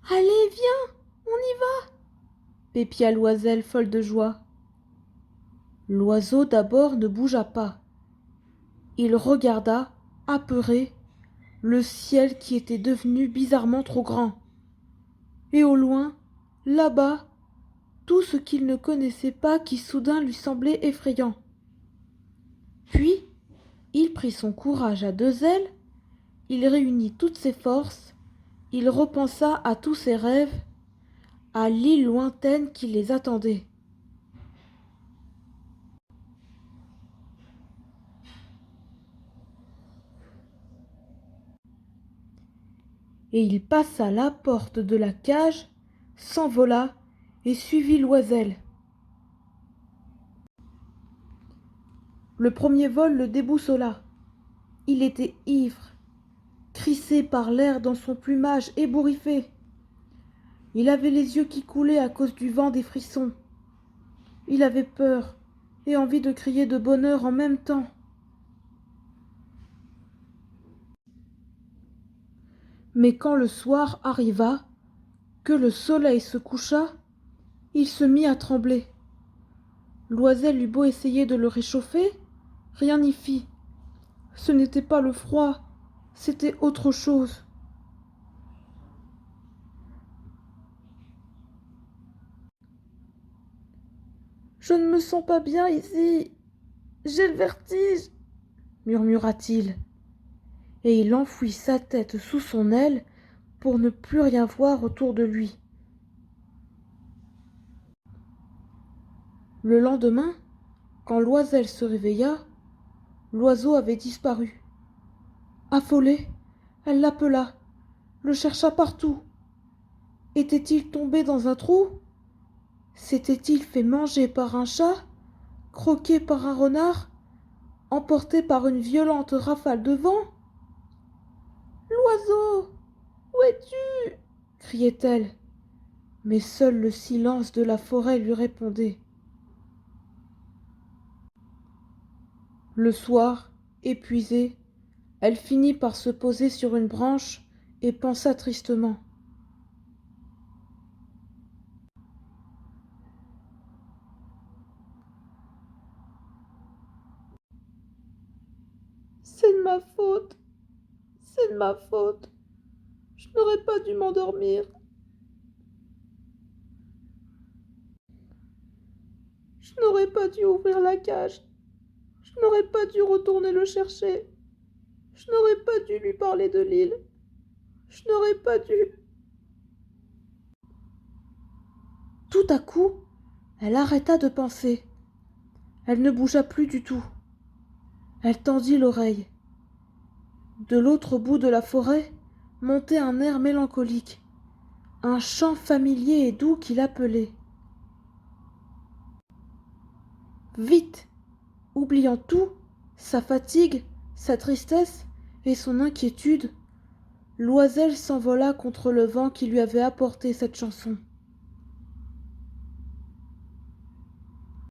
Allez, viens, on y va, pépia Loisel folle de joie. L'oiseau d'abord ne bougea pas. Il regarda, apeuré, le ciel qui était devenu bizarrement trop grand. Et au loin, là-bas, tout ce qu'il ne connaissait pas qui soudain lui semblait effrayant. Puis, il prit son courage à deux ailes, il réunit toutes ses forces, il repensa à tous ses rêves, à l'île lointaine qui les attendait. Et il passa la porte de la cage, s'envola et suivit Loisel. Le premier vol le déboussola. Il était ivre, crissé par l'air dans son plumage ébouriffé. Il avait les yeux qui coulaient à cause du vent des frissons. Il avait peur et envie de crier de bonheur en même temps. Mais quand le soir arriva, que le soleil se coucha, il se mit à trembler. Loisel eut beau essayer de le réchauffer, rien n'y fit. Ce n'était pas le froid, c'était autre chose. Je ne me sens pas bien ici. J'ai le vertige, murmura-t-il, et il enfouit sa tête sous son aile pour ne plus rien voir autour de lui. Le lendemain, quand Loisel se réveilla, l'oiseau avait disparu. Affolée, elle l'appela, le chercha partout. Était-il tombé dans un trou? S'était-il fait manger par un chat? Croqué par un renard? Emporté par une violente rafale de vent? L'oiseau! Où es-tu? Criait-elle. Mais seul le silence de la forêt lui répondait. Le soir, épuisée, elle finit par se poser sur une branche et pensa tristement. C'est de ma faute, c'est de ma faute. Je n'aurais pas dû m'endormir. Je n'aurais pas dû ouvrir la cage. Je n'aurais pas dû retourner le chercher. Je n'aurais pas dû lui parler de l'île. Je n'aurais pas dû. Tout à coup, elle arrêta de penser. Elle ne bougea plus du tout. Elle tendit l'oreille. De l'autre bout de la forêt montait un air mélancolique, un chant familier et doux qui l'appelait. Vite, oubliant tout, sa fatigue, sa tristesse et son inquiétude, Loisel s'envola contre le vent qui lui avait apporté cette chanson.